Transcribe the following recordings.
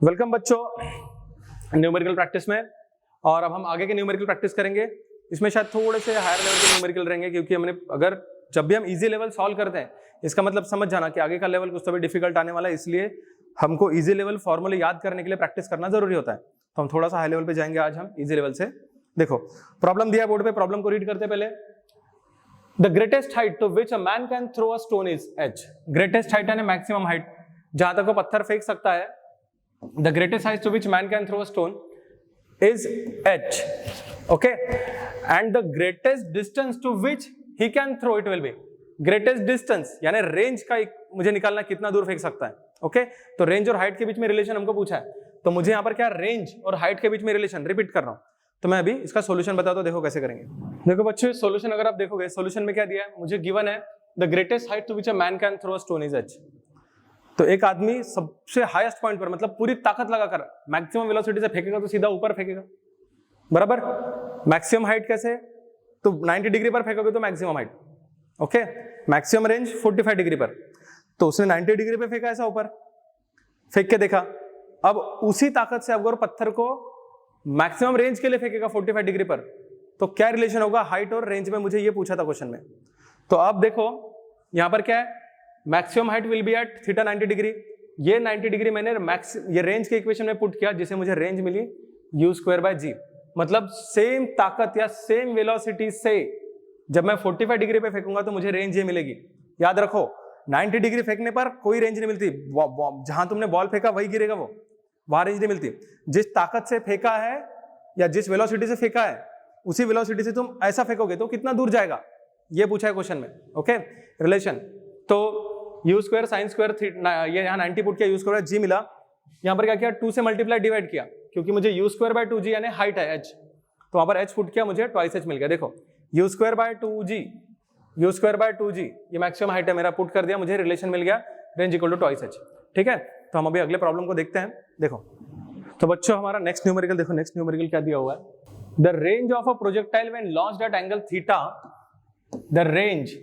Welcome बच्चों numerical practice में। और अब हम आगे के न्यूमेरिकल प्रैक्टिस करेंगे। इसमें शायद थोड़े से हायर लेवल के न्यूमेरिकल रहेंगे, क्योंकि हमने अगर जब भी हम इजी लेवल सॉल्व करते हैं इसका मतलब समझ जाना कि आगे का लेवल कुछ तो भी डिफिकल्ट आने वाला है, इसलिए हमको इजी लेवल फॉर्मूले याद करने के लिए प्रैक्टिस करना जरूरी होता है। तो हम थोड़ा सा हाई लेवल पे जाएंगे आज हम इजी लेवल से। देखो प्रॉब्लम दिया बोर्ड पे, प्रॉब्लम को रीड करते पहले। The greatest height to which a man can throw a stone is h. Greatest height यानी मैक्सिमम हाइट, जहां तक वो पत्थर फेंक सकता है। The greatest height to which man can throw a stone is h, okay, and the greatest distance to which he can throw it will be greatest distance, यानी range का मुझे निकालना कितना दूर फेंक सकता है। ओके तो रेंज और हाइट के बीच में रिलेशन हमको पूछा है, तो मुझे यहाँ पर क्या रेंज और हाइट के बीच में रिलेशन रिपीट कर रहा हूँ। तो मैं अभी इसका सॉल्यूशन बताता हूँ, देखो कैसे करेंगे। देखो बच्चों सॉल्यूशन अगर आप देखोगे, सॉल्यूशन में क्या दिया है, मुझे गिवन है the greatest height to which a man can throw a stone is h। तो एक आदमी सबसे हाईएस्ट पॉइंट पर, मतलब पूरी ताकत लगाकर मैक्सिमम वेलोसिटी से फेंकेगा तो सीधा ऊपर फेंकेगा, बराबर। मैक्सिमम हाइट कैसे, तो 90 डिग्री पर फेंकोगे तो maximum height, okay. Maximum range 45 degree पर, तो उसने 90 डिग्री पे फेंका ऐसा ऊपर, फेंक के देखा। अब उसी ताकत से अगर पत्थर को मैक्सिमम रेंज के लिए फेंकेगा 45 डिग्री पर, तो क्या रिलेशन होगा हाइट और रेंज में, मुझे ये पूछा था क्वेश्चन में। तो अब देखो यहां पर क्या है, maximum height will be at theta 90 degree. ये 90 डिग्री मैंने ये रेंज के इक्वेशन में पुट किया, जिसे मुझे रेंज मिली u स्क्वायर बाय जी। मतलब सेम ताकत या सेम वेलोसिटी से जब मैं 45 डिग्री पे फेंकूंगा तो मुझे रेंज ये मिलेगी। याद रखो 90 डिग्री फेंकने पर कोई रेंज नहीं मिलती, जहां तुमने बॉल फेंका वही गिरेगा, वो वहां रेंज नहीं मिलती। जिस ताकत से फेंका है या जिस वेलोसिटी से फेंका है उसी वेलोसिटी से तुम ऐसा फेंकोगे तो कितना दूर जाएगा, ये पूछा है क्वेश्चन में। ओके रिलेशन, तो यू स्क्वायर साइन स्क्वायर ये यहाँ 90 पुट किया, यू स्क्वायर जी मिला। यहाँ पर क्या किया, 2 से मल्टीप्लाई डिवाइड किया, क्योंकि मुझे यू स्क्वायर बाय 2g यानी हाइट है h, तो वहां पर h पुट किया, मुझे ट्वाइस h मिल गया। देखो you square by 2g, you square by 2g ये मैक्सिमम हाइट है मेरा, पुट कर दिया, मुझे रिलेशन मिल गया range equal to twice h। ठीक है, तो हम अभी अगले प्रॉब्लम को देखते हैं। देखो तो बच्चों हमारा नेक्स्ट न्यूमेरिकल देखो, नेक्स्ट न्यूमेरिकल क्या दिया हुआ है। The range of a projectile when launched at angle theta, the range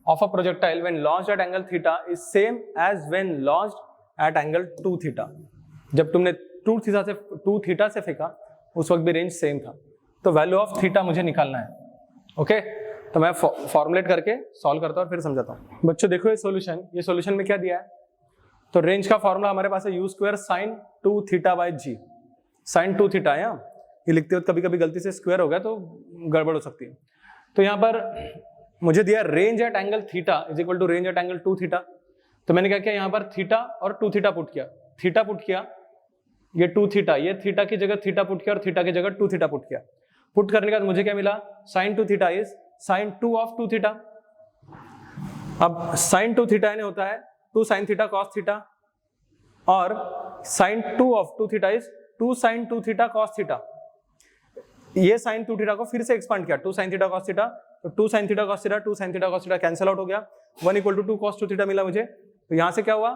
of a projectile when launched at angle theta is same as when launched at angle 2 theta। जब तुमने 2 theta से फेंका उस वक्त भी रेंज सेम था, तो value of theta मुझे निकालना है। ओके तो मैं फॉर्मुलेट करके सॉल्व करता हूँ और फिर समझाता हूँ। बच्चों देखो ये सॉल्यूशन में क्या दिया है, तो रेंज का फॉर्मूला हमारे पास है u square sine 2 theta by g. Sine 2 theta है, ये लिखते वक्त कभी कभी गलती से स्क्वायर हो गया तो गड़बड़ हो सकती है। तो यहाँ पर मुझे दिया range at angle theta is equal to range at angle 2 theta. तो मैंने क्या किया, यहाँ पर थीटा और 2 थीटा पुट किया, थीटा पुट किया, ये 2 थीटा, ये थीटा की जगह थीटा पुट किया और थीटा की जगह 2 थीटा पुट किया। पुट करने के बाद मुझे क्या मिला, sine 2 theta is sine 2 of 2 theta. अब साइन 2 थीटा यानी होता है 2 साइन थीटा कॉस थीटा, और sine 2 of 2 theta is 2 sine 2 theta cos theta. ये साइन 2 थीटा को फिर से एक्सपांड किया, 2 साइन थीटा कॉस थीटा, तो 2 sine theta cos theta, 2 sine theta cos theta cancel out हो गया, 1 इक्वल टू 2 कॉस 2 थीटा मिला मुझे। तो यहां से क्या हुआ,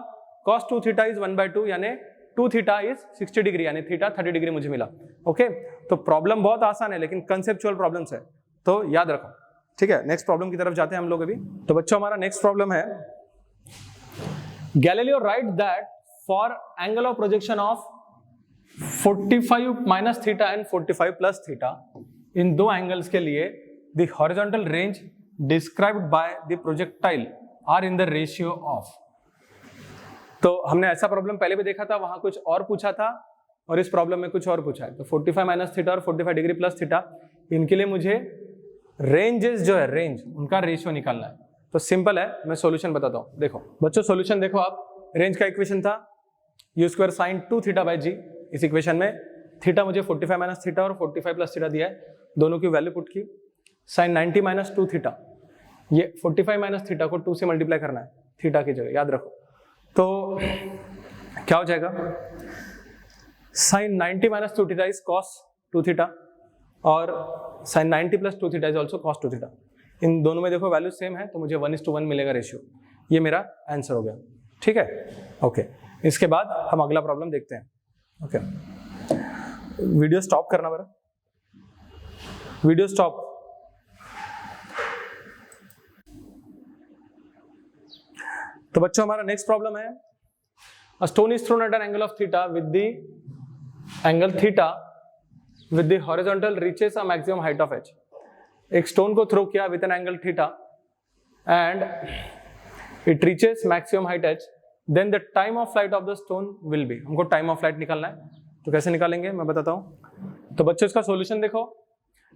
कॉस 2 थीटा इज 1/2 यानी 2 थीटा इज 60 डिग्री यानी थीटा 30 डिग्री मुझे मिला। ओके तो प्रॉब्लम बहुत आसान है लेकिन कंसेप्चुअल प्रॉब्लम्स है, तो याद रखो। ठीक है नेक्स्ट प्रॉब्लम की तरफ जाते हैं हम लोग अभी। तो बच्चों हमारा नेक्स्ट प्रॉब्लम है, Galileo right that for angle of projection of 45 minus theta and 45 plus theta, इन दो एंगल्स के लिए the horizontal range described by the projectile are in the ratio of. तो हमने ऐसा प्रॉब्लम पहले भी देखा था, वहां कुछ और पूछा था और इस प्रॉब्लम में कुछ और पूछा है। तो 45 माइनस थीटा और 45 डिग्री प्लस थीटा, इनके लिए मुझे रेंजेस जो है रेंज उनका रेशियो निकालना है। तो सिंपल है, मैं सॉल्यूशन बताता हूं। देखो बच्चों सॉल्यूशन देखो आप, रेंज का इक्वेशन था u square sine 2 theta by G. इस इक्वेशन में थीटा मुझे 45 माइनस थीटा और 45 प्लस थीटा दिया है, दोनों की वैल्यू पुट की। साइन 90 माइनस 2 थीटा, ये 45 माइनस थीटा को 2 से मल्टीप्लाई करना है थीटा की जगह, याद रखो। तो क्या हो जाएगा, sine 90 minus 2 theta is cos 2 theta और sine 90 plus 2 theta is also cos 2 theta. इन दोनों में देखो वैल्यू सेम है, तो मुझे 1:1 मिलेगा रेशियो। ये मेरा आंसर हो गया। ठीक है ओके, इसके बाद हम अगला प्रॉब्लम देखते हैं। ओके वीडियो स्टॉप करना बरा, वीडियो स्टॉप। तो बच्चों हमारा नेक्स्ट प्रॉब्लम है, A stone is thrown at an angle of theta with the angle theta with the horizontal reaches a maximum height of h. एक स्टोन को थ्रो किया with an angle theta and it reaches maximum height h, then the time of flight of the stone will be. हमको time of flight निकालना है, तो कैसे निकालेंगे मैं बताता हूं. तो बच्चों इसका सॉल्यूशन देखो,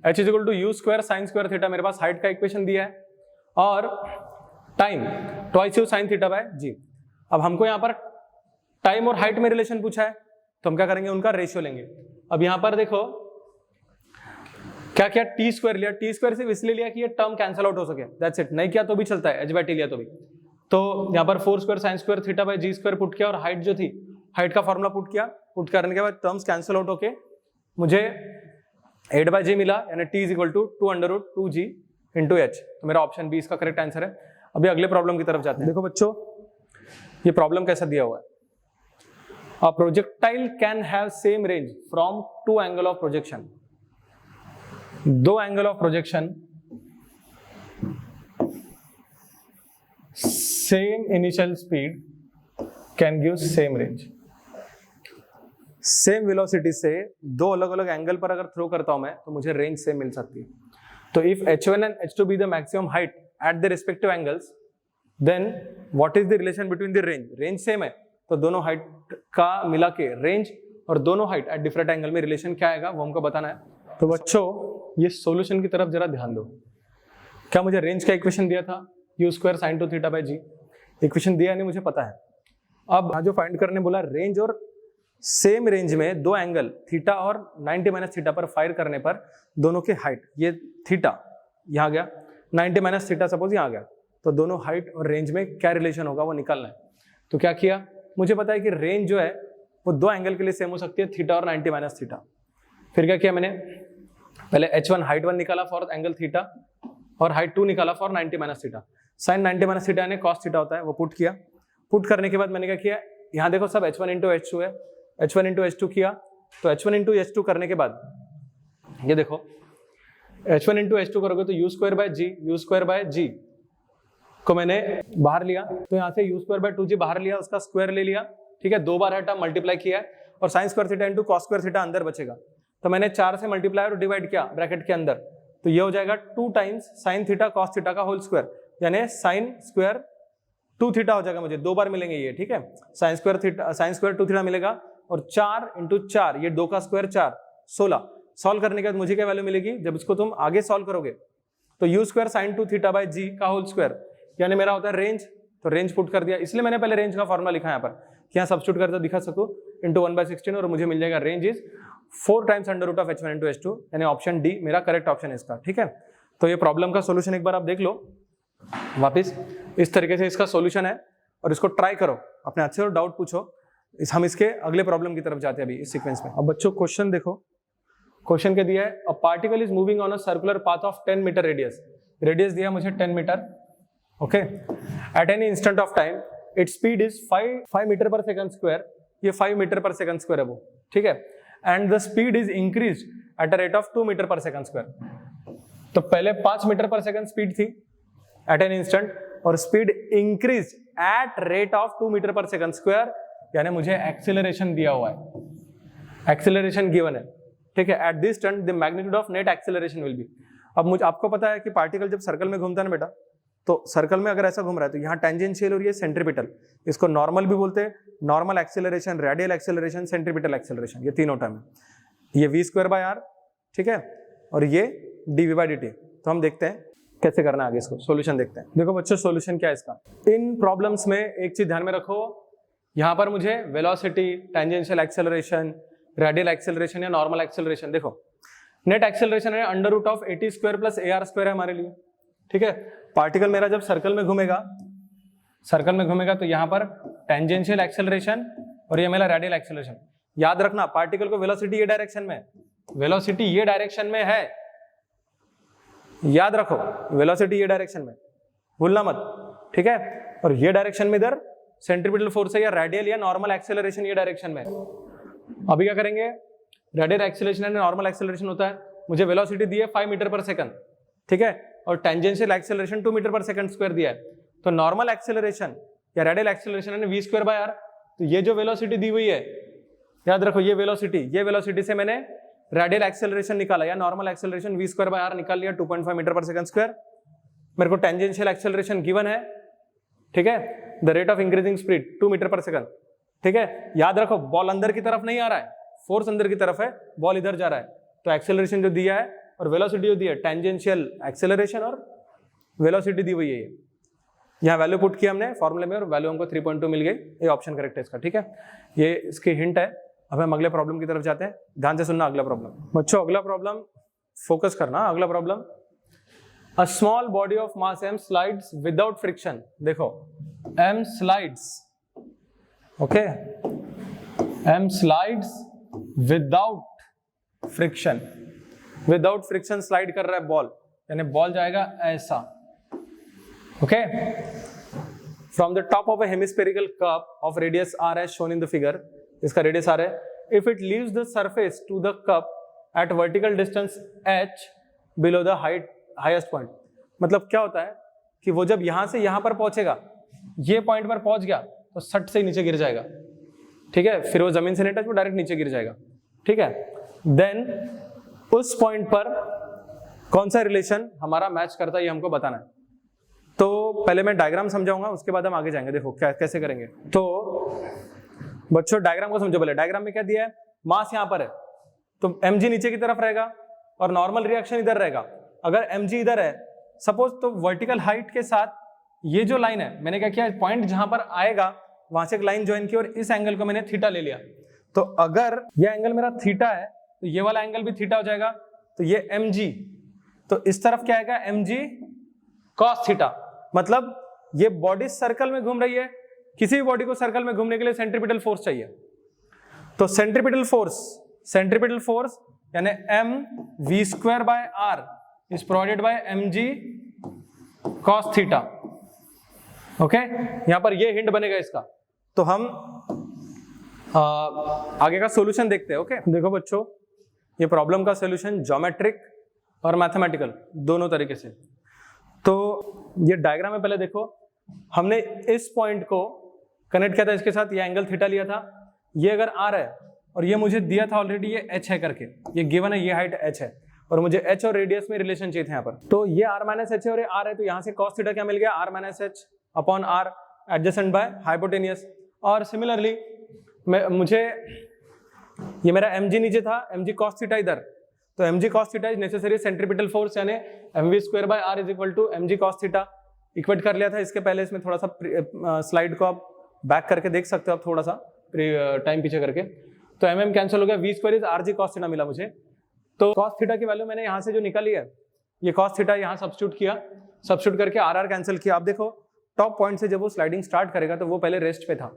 h is equal to u square sine square theta. मेरे पास हाइट का इक्वेशन दिया है और time twice u sine theta by G. अब हमको यहाँ पर टाइम और हाइट में रिलेशन पूछा है, तो हम क्या करेंगे, उनका रेशियो लेंगे. अब यहाँ पर देखो क्या किया, टी स्क्वायर लिया. टी स्क्वायर सिर्फ इसलिए लिया कि ये टर्म कैंसिल आउट हो सके, दैट्स इट. नहीं किया तो भी चलता है, एच बाई टी लिया तो भी. तो यहाँ पर 4 square sine square theta by g square put किया और हाइट जो थी, हाइट का फॉर्मूला पुट किया. पुट करने के बाद टर्म्स कैंसिल आउट होके मुझे 8 बाई जी मिला, यानी t is equal to 2√2g into h. तो मेरा ऑप्शन बी इसका करेक्ट आंसर है. अभी अगले प्रॉब्लम की तरफ जाते हैं. देखो बच्चों ये प्रॉब्लम कैसा दिया हुआ है. A projectile can have same range from two angle of projection. दो angle of projection same initial speed can give same range. Same velocity से दो अलग अलग एंगल पर अगर थ्रो करता हूं मैं, तो मुझे रेंज सेम मिल सकती है. तो if h1 and h2 be the maximum height at the respective angles, then what is the relation between the range. Range same है तो दोनों हाइट का मिला के रेंज और दोनों हाइट एट डिफरेंट एंगल में रिलेशन क्या आएगा वो हमको बताना है. तो बच्चों ये सॉल्यूशन की तरफ जरा ध्यान दो. क्या मुझे रेंज का इक्वेशन दिया था, u square sine two theta by g. Equation दिया नहीं, मुझे पता है. अब जो फाइंड करने बोला, रेंज और सेम रेंज में दो एंगल थीटा और 90 माइनस थीटा पर फायर करने पर दोनों के हाइट, ये थीटा यहाँ गया, 90 माइनस थीटा सपोज यहाँ गया, तो दोनों हाइट और रेंज में क्या रिलेशन होगा वो निकालना है. तो क्या किया, मुझे पता है कि रेंज जो है वो दो एंगल के लिए सेम हो सकती है, थीटा और 90 माइनस थीटा. फिर क्या किया मैंने, पहले h1 हाइट 1 निकाला फॉर एंगल थीटा और हाइट 2 निकाला for 90 minus theta. Sine 90 minus theta यानी कॉस थीटा होता है, वो पुट किया. पुट करने के बाद मैंने क्या किया, यहाँ देखो सब h1 इंटू h2 है, h1 इंटू h2 किया. तो h1 इंटू h2 करने के बाद ये देखो h1 इंटू h2 करोगे तो u स्क्वायर बाय जी को मैंने बाहर लिया, तो यहाँ से u स्क्वायर बाय 2g बाहर लिया, उसका स्क्वायर ले लिया. ठीक है, दो बार है टर्म मल्टीप्लाई किया है और sign square theta into cos square theta अंदर बचेगा. तो मैंने 4 से मल्टीप्लाई और डिवाइड किया ब्रैकेट के अंदर, तो ये हो जाएगा 2 times sign theta cos theta का होल स्क्वायर, यानी साइन स्क्वायर 2 थीटा हो जाएगा. मुझे दो बार मिलेंगे ये. ठीक है, साइन स्क्वायर 2 थीटा मिलेगा और 4 इंटू 4, ये 2 का स्क्वायर 4, 16. सॉल्व करने के बाद मुझे क्या वैल्यू मिलेगी, जब इसको तुम आगे सॉल्व करोगे तो u square sine 2 theta by G का होल स्क्वायर, यानी मेरा होता है रेंज. तो रेंज पुट कर दिया, इसलिए मैंने पहले रेंज का फॉर्मूला लिखा यहाँ पर कि यहाँ सब्स्टिट्यूट करके दिखा सकूं इंटू 1/16 और मुझे मिल जाएगा range is 4 times under root of h1 into h2, यानी ऑप्शन डी मेरा करेक्ट ऑप्शन है इसका. ठीक है, तो ये प्रॉब्लम का सोल्यूशन एक बार आप देख लो वापिस. इस तरीके से इसका सोल्यूशन है और इसको ट्राई करो, अपने अच्छे और डाउट पूछो. हम इसके अगले प्रॉब्लम की तरफ जाते हैं अभी इस सीक्वेंस में. अब बच्चों क्वेश्चन देखो, क्वेश्चन क्या दिया है, a particle is moving on a circular path of 10 metre radius. Radius दिया मुझे 10 metre. Okay, at any instant of time it speed is 5 metre per second square. ये 5 मीटर पर सेकंड स्क्वायर है वो. ठीक है, and the speed is increase at a rate of 2 metre per second square. तो पहले 5 metre per second speed थी at an instant, और speed increase at rate of 2 metre per second square, यानी मुझे एक्सेलरेशन दिया हुआ है, एक्सेलरेशन गिवन है. ठीक है, at this turn the magnitude of net acceleration will be. अब मुझे आपको पता है कि पार्टिकल जब सर्कल में घूमता है ना बेटा, तो सर्कल में अगर ऐसा घूम रहा है तो यहाँ टेंजेंशियल और ये सेंट्रीपिटल, इसको नॉर्मल भी बोलते हैं. Normal acceleration, radial acceleration, centripetal acceleration, ये तीनों टर्म है. ये v स्क्वायर बाय r, ठीक है, और ये dv बाय dt. तो हम देखते हैं कैसे करना है आगे, इसको सॉल्यूशन देखते हैं. देखो बच्चों सॉल्यूशन क्या है इसका. इन प्रॉब्लम्स में एक चीज ध्यान में रखो, यहाँ पर मुझे velocity, tangential acceleration, radial acceleration या नॉर्मल एक्सेलरेशन, देखो नेट एक्सेलरेशन है under root of 80 square plus AR square है हमारे लिए. ठीक है, पार्टिकल मेरा जब सर्कल में घूमेगा तो यहाँ पर टेंजेंशियल एक्सेलरेशन और ये मेरा रेडियल एक्सेलरेशन. याद रखना पार्टिकल को वेलोसिटी ये डायरेक्शन में, वेलोसिटी ये डायरेक्शन में है, याद रखो वेलोसिटी ये डायरेक्शन में, भूलना मत. ठीक है, और ये डायरेक्शन में इधर सेंट्रीपिटल फोर्स है या रेडियल या नॉर्मल एक्सेलरेशन ये डायरेक्शन में. अभी क्या करेंगे, radial acceleration and normal acceleration होता है. मुझे वेलोसिटी दी है 5 मीटर पर सेकंड. ठीक है, और tangential acceleration 2 metre per second square दिया है. तो नॉर्मल एक्सेलरेशन या रेडियल एक्सेलरेशन है v स्क्वायर बाय r, तो ये जो वेलोसिटी दी हुई है, याद रखो ये वेलोसिटी से मैंने रेडियल एक्सेलरेशन निकाला या नॉर्मल एक्सेलरेशन v²/r निकाल लिया 2.5 मीटर पर सेकंड स्क्वायर। मेरे को टेंजेंशियल एक्सेलरेशन गिवन है, ठीक है, the rate of increasing speed 2 metre per second, ठीक है। याद रखो बॉल अंदर की तरफ नहीं आ रहा है, फोर्स अंदर की तरफ है, बॉल इधर जा रहा है, तो एक्सेलरेशन जो दिया है और वेलोसिटी जो दी है, टेंजेंशियल एक्सेलरेशन और वेलोसिटी दी हुई है। यहाँ वैल्यू पुट किया हमने फॉर्मूले में और वैल्यू हमको 3.2 मिल गई, ये ऑप्शन करेक्ट है इसका, ठीक है। ये इसकी हिंट है। अब हम अगले प्रॉब्लम की तरफ जाते हैं, ध्यान से सुनना अगला प्रॉब्लम। बच्चों अगला प्रॉब्लम फोकस करना, अगला problem, a small body of mass m slides without friction. देखो m slides, okay, m slides without friction, without friction slide कर रहा है बॉल, यानी बॉल जाएगा ऐसा, okay, from the top of a hemispherical cup of radius r as shown in the figure, इसका radius r है, if it leaves the surface to the cup at vertical distance h below the highest point. मतलब क्या होता है कि वो जब यहां से यहां पर पहुंचेगा, ये पॉइंट पर पहुंच गया तो सट से नीचे गिर जाएगा, ठीक है, फिर वो जमीन से नहीं टच, वो डायरेक्ट नीचे गिर जाएगा, ठीक है। देन उस पॉइंट पर कौन सा रिलेशन हमारा मैच करता है ये हमको बताना है। तो पहले मैं डायग्राम समझाऊंगा, उसके बाद हम आगे जाएंगे। देखो क्या कैसे करेंगे। तो बच्चों डायग्राम को समझो पहले। डायग्राम में क्या दिया है, मास यहाँ पर है तो mg नीचे की तरफ रहेगा और नॉर्मल रिएक्शन इधर रहेगा। अगर mg इधर है सपोज, तो वर्टिकल हाइट के साथ ये जो लाइन है, मैंने क्या किया, पॉइंट जहां पर आएगा वहां से एक लाइन ज्वाइन की और इस एंगल को मैंने थीटा ले लिया। तो अगर ये एंगल मेरा थीटा है तो ये वाला एंगल भी थीटा हो जाएगा, तो ये mg, तो इस तरफ क्या आएगा mg cos थीटा। मतलब ये बॉडी सर्कल में घूम रही है, किसी भी बॉडी को सर्कल में घूमने के लिए सेंट्रीपिटल फोर्स चाहिए। तो सेंट्रीपिटल फोर्स यानी mv²/r is provided by mg cos theta, okay. यहां पर ये हिंट बनेगा इसका। तो हम आगे का सॉल्यूशन देखते हैं, ओके। देखो बच्चों, ये प्रॉब्लम का सॉल्यूशन ज्योमेट्रिक और मैथमेटिकल दोनों तरीके से। तो ये डायग्राम में पहले देखो, हमने इस पॉइंट को कनेक्ट किया था इसके साथ, ये एंगल थीटा लिया था, ये अगर r है और ये मुझे दिया था ऑलरेडी ये h है करके, ये गिवन है, ये हाइट h है और मुझे h और रेडियस में रिलेशन चाहिए था यहाँ पर। तो ये r - h है और ये r है, तो यहाँ से cos थीटा क्या मिल गया, r - h upon r adjacent by hypotenuse. और सिमिलरली मुझे ये मेरा mg नीचे था, mg cos थीटा इधर, तो mg cos theta is necessary centripetal force यानी mv²/r is equal to mg cos theta. Equate कर लिया था इसके पहले, इसमें थोड़ा सा स्लाइड को आप बैक करके देख सकते हो आप, थोड़ा सा टाइम पीछे करके। तो mm कैंसिल हो गया, v² is rg cos theta मिला मुझे। तो cos थीटा की वैल्यू मैंने यहाँ से जो निकाली है, ये cos थीटा यहाँ सब्स्टिट्यूट किया, सब्स्टिट्यूट करके r कैंसिल किया। आप देखो टॉप पॉइंट से जब वो स्लाइडिंग स्टार्ट करेगा तो वो पहले रेस्ट पे था,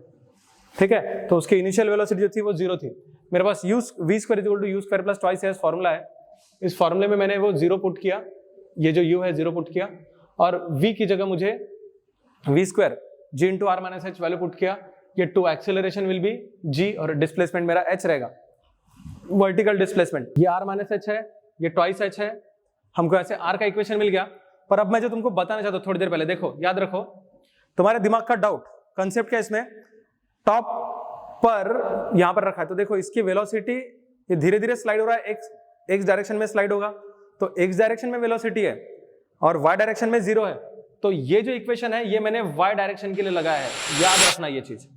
ठीक है, तो उसकी इनिशियल वेलोसिटी जो थी वो 0 थी। मेरे पास v² equal to u² plus twice s formula है, इस फॉर्मूले में मैंने वो 0 पुट किया, ये जो u है 0 पुट किया, और v की जगह मुझे v² g into r - h value put किया। ये 2 एक्सेलरेशन विल बी g और डिस्प्लेसमेंट मेरा h रहेगा, वर्टिकल डिस्प्लेसमेंट। ये r - h है, ये ट्वाइस h है, हमको ऐसे r का इक्वेशन मिल गया। पर अब मैं जो तुमको बताना चाहता हूँ थोड़ी देर पहले, देखो याद रखो तुम्हारे दिमाग का डाउट कंसेप्ट क्या है इसमें, टॉप पर यहां पर रखा है, तो देखो इसकी वेलोसिटी ये धीरे धीरे स्लाइड हो रहा है, एक्स डायरेक्शन में स्लाइड होगा, तो एक्स डायरेक्शन में वेलोसिटी है और वाई डायरेक्शन में 0 है। तो ये जो इक्वेशन है ये मैंने वाई डायरेक्शन के लिए लगाया है, याद रखना ये चीज,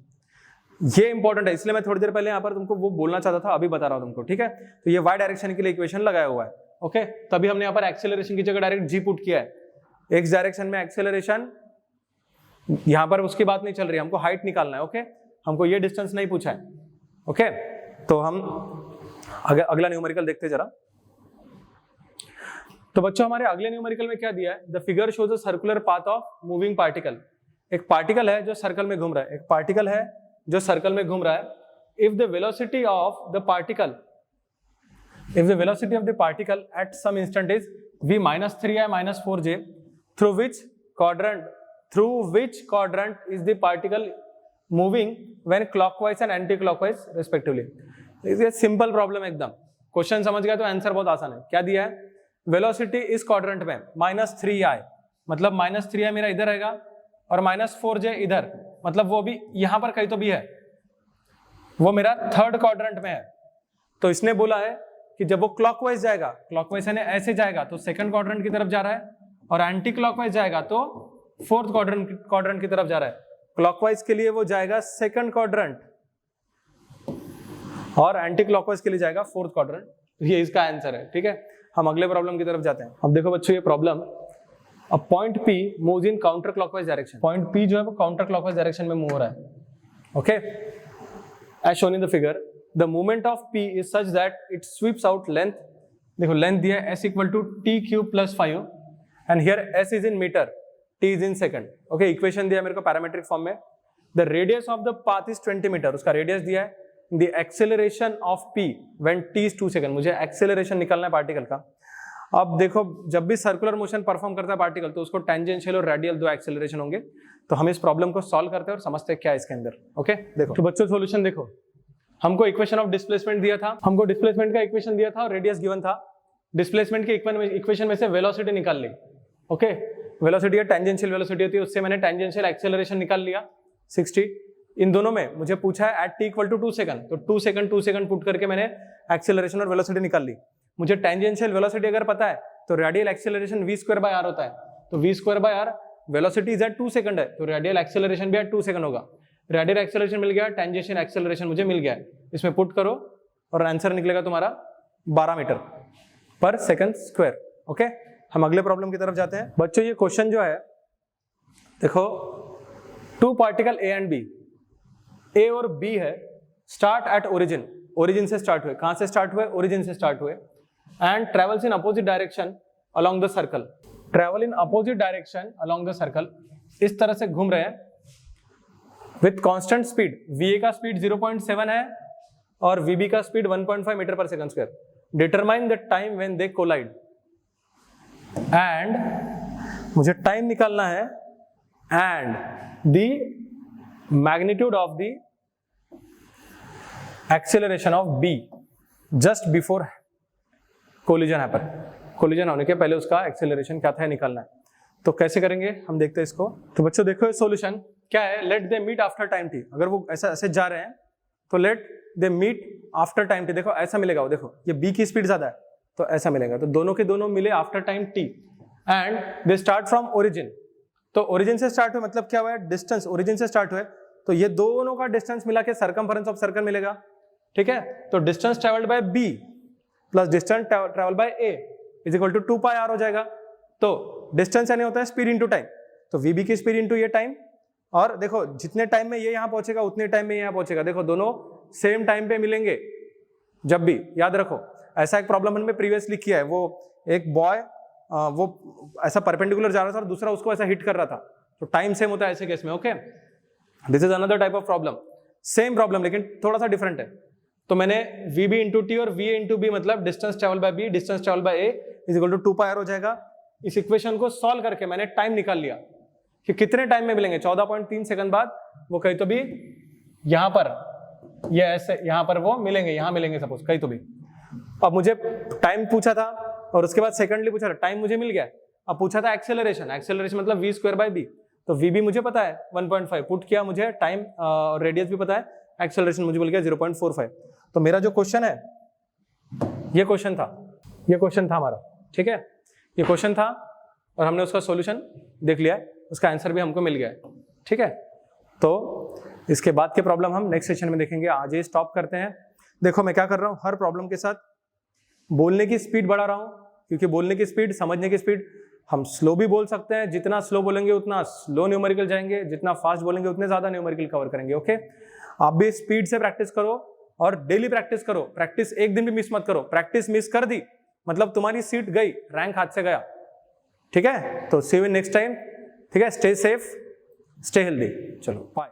ये इंपॉर्टेंट है, इसलिए मैं थोड़ी देर पहले यहाँ पर तुमको वो बोलना चाहता था, अभी बता रहा हूँ तुमको, ठीक है। तो ये वाई डायरेक्शन के लिए इक्वेशन लगाया हुआ है, ओके। तभी हमने यहाँ पर एक्सेलरेशन की जगह डायरेक्ट जी पुट किया है। एक्स डायरेक्शन में एक्सेलरेशन, यहाँ पर उसकी बात नहीं चल रही, हमको हाइट निकालना है, ओके, हमको ये डिस्टेंस नहीं पूछा है, ओके। तो हम अगला न्यूमेरिकल देखते जरा। तो बच्चों हमारे अगले न्यूमेरिकल में क्या दिया है, the figure shows a circular path of moving particle. एक पार्टिकल है जो सर्कल में घूम रहा है, एक पार्टिकल है जो सर्कल में घूम रहा है। If the velocity of the particle at some instant is v - 3i - 4j, through which quadrant is the particle moving when clockwise and anti-clockwise respectively। ये सिंपल प्रॉब्लम एकदम, क्वेश्चन समझ गया तो आंसर बहुत आसान है। क्या दिया है, वेलोसिटी इस क्वाड्रेंट में -3i, मतलब -3i मेरा इधर रहेगा और -4j इधर, मतलब वो भी यहां पर कहीं तो भी है, वो मेरा थर्ड क्वाड्रेंट में है। तो इसने बोला है कि जब वो क्लॉकवाइज जाएगा, क्लॉकवाइज यानी ऐसे जाएगा तो सेकंड क्वाड्रेंट की तरफ जा रहा है, और एंटी क्लॉकवाइज जाएगा तो फोर्थ क्वाड्रेंट की तरफ जा रहा है। क्लॉकवाइज के लिए वो जाएगा सेकंड क्वाड्रेंट और एंटी क्लॉकवाइज के लिए जाएगा फोर्थ क्वाड्रेंट। ये इसका आंसर है। ठीक है, हम अगले प्रॉब्लम की तरफ जाते हैं। अब देखो बच्चों ये problem, a point P moves in counter clockwise direction. Point P जो है वो काउंटर क्लॉकवाइज डायरेक्शन में मूव हो रहा है। Okay, as shown in the figure the movement of P is such that it sweeps out length. देखो length दिया है s equal to t cube plus 5 and here s is in metre, t is in second. Okay, equation दिया है मेरे को parametric form में। The radius of the path is 20 metre, उसका radius दिया है। The acceleration of P when t is 2 second, मुझे acceleration निकालना है पार्टिकल का। अब देखो जब भी सर्कुलर मोशन परफॉर्म करता है पार्टिकल तो उसको टेंजेंशियल और रेडियल दो एक्सेलरेशन होंगे। तो हम इस प्रॉब्लम को सॉल्व करते हैं और समझते हैं क्या है इसके अंदर। ओके, देखो तो बच्चों सॉल्यूशन देखो, हमको इक्वेशन ऑफ डिस्प्लेसमेंट दिया था, हमको डिस्प्लेसमेंट का इक्वेशन दिया था और रेडियस गिवन था। डिस्प्लेसमेंट के इक्वेशन में से वेलोसिटी निकाल ली। ओके, वेलोसिटी या टेंजेंशियल वेलोसिटी होती है, उससे मैंने टेंजेंशियल एक्सेलरेशन निकाल लिया 60। इन दोनों में मुझे पूछा है at t equal to 2 second, तो 2 सेकंड पुट करके मैंने एक्सेलरेशन और वेलोसिटी निकाल ली। मुझे टेंजेंशियल वेलोसिटी अगर पता है तो रेडियल एक्सेलरेशन v²r होता है, तो v²r velocity is eight 2 second है, तो रेडियल एक्सेलरेशन भी एट 2 सेकंड होगा। रेडियल एक्सेलरेशन मिल गया, टेंजेंशियल एक्सेलरेशन मुझे मिल गया है, इसमें पुट करो और आंसर निकलेगा तुम्हारा 12 metre per second square. Okay, हम अगले प्रॉब्लम की तरफ जाते हैं। बच्चों ये क्वेश्चन जो है देखो, 2 particle A and B, A और B है, स्टार्ट एट ओरिजिन, ओरिजिन से स्टार्ट हुए। कहां से स्टार्ट हुए? ओरिजिन से स्टार्ट हुए। And travels in opposite direction along the circle, travel in opposite direction along the circle, इस तरह से घूम रहे हैं विथ कांस्टेंट स्पीड। VA का स्पीड 0.7 है और VB का speed 1.5 metre per second square. Determine the time when they collide, and मुझे टाइम निकालना है and the magnitude of the acceleration of B just before collision happen, collision होने के पहले उसका एक्सेलरेशन क्या था निकालना है। तो कैसे करेंगे हम देखते हैं इसको। तो बच्चों देखो सॉल्यूशन क्या है, let they meet after time t। अगर वो ऐसे जा रहे हैं तो let they meet after time t। देखो ऐसा मिलेगा, वो देखो ये B की स्पीड ज्यादा है तो ऐसा मिलेगा, तो दोनों के दोनों मिले after time t। And they start from origin, तो ओरिजिन से स्टार्ट हुए मतलब क्या हुआ है, डिस्टेंस ओरिजिन से स्टार्ट हुए, तो ये दोनों का डिस्टेंस मिला के सर्कमफरेंस ऑफ सर्कल मिलेगा। ठीक है, तो distance travelled by B plus distance travel by A is equal to 2πr हो जाएगा। तो डिस्टेंस यानी होता है स्पीड इनटू टाइम, तो VB की स्पीड इनटू ये टाइम, और देखो जितने टाइम में ये यहाँ पहुंचेगा उतने टाइम में यहाँ पहुंचेगा। देखो दोनों सेम टाइम पे मिलेंगे जब भी, याद रखो। ऐसा एक प्रॉब्लम हमने प्रीवियसली किया है, वो एक बॉय वो ऐसा परपेंडिकुलर जा रहा था और दूसरा उसको ऐसा हिट कर रहा था, तो टाइम सेम होता है ऐसे केस में। Okay, this is another type of problem, same problem लेकिन थोड़ा सा डिफरेंट है। तो मैंने VB इंटू टी और VA इंटू बी मतलब distance travel by B distance travel by A is equal to 2πr हो जाएगा। इस इक्वेशन को सॉल्व करके मैंने टाइम निकाल लिया कि कितने टाइम में मिलेंगे। 14.3 सेकंड बाद वो कहीं तो भी यहाँ पर, ये ऐसे यहाँ पर वो मिलेंगे, यहाँ मिलेंगे सपोज कहीं तो भी। अब मुझे टाइम पूछा था और उसके बाद सेकंडली पूछा था, टाइम मुझे मिल गया। अब पूछा था एक्सेलरेशन, एक्सेलरेशन मतलब v²/b, तो VB मुझे पता है 1.5, पुट किया, मुझे टाइम और रेडियस भी पता है, एक्सेलरेशन मुझे मिल गया 0.45। तो मेरा जो क्वेश्चन है ये क्वेश्चन था हमारा। ठीक है, ये क्वेश्चन था और हमने उसका सॉल्यूशन देख लिया है, उसका आंसर भी हमको मिल गया है। ठीक है, तो इसके बाद के प्रॉब्लम हम नेक्स्ट सेशन में देखेंगे। आज ये स्टॉप करते हैं। देखो मैं क्या कर रहा हूँ, हर प्रॉब्लम के साथ बोलने की स्पीड बढ़ा रहा हूँ, क्योंकि बोलने की स्पीड, समझने की स्पीड, हम स्लो भी बोल सकते हैं, जितना स्लो बोलेंगे उतना स्लो न्यूमेरिकल जाएंगे, जितना फास्ट बोलेंगे उतने ज्यादा न्यूमेरिकल कवर करेंगे। ओके, आप भी स्पीड से प्रैक्टिस करो और डेली प्रैक्टिस करो। प्रैक्टिस एक दिन भी मिस मत करो, प्रैक्टिस मिस कर दी मतलब तुम्हारी सीट गई, रैंक हाथ से गया। ठीक है, तो सी यू नेक्स्ट टाइम। ठीक है, स्टे सेफ, स्टे हेल्दी। चलो बाय।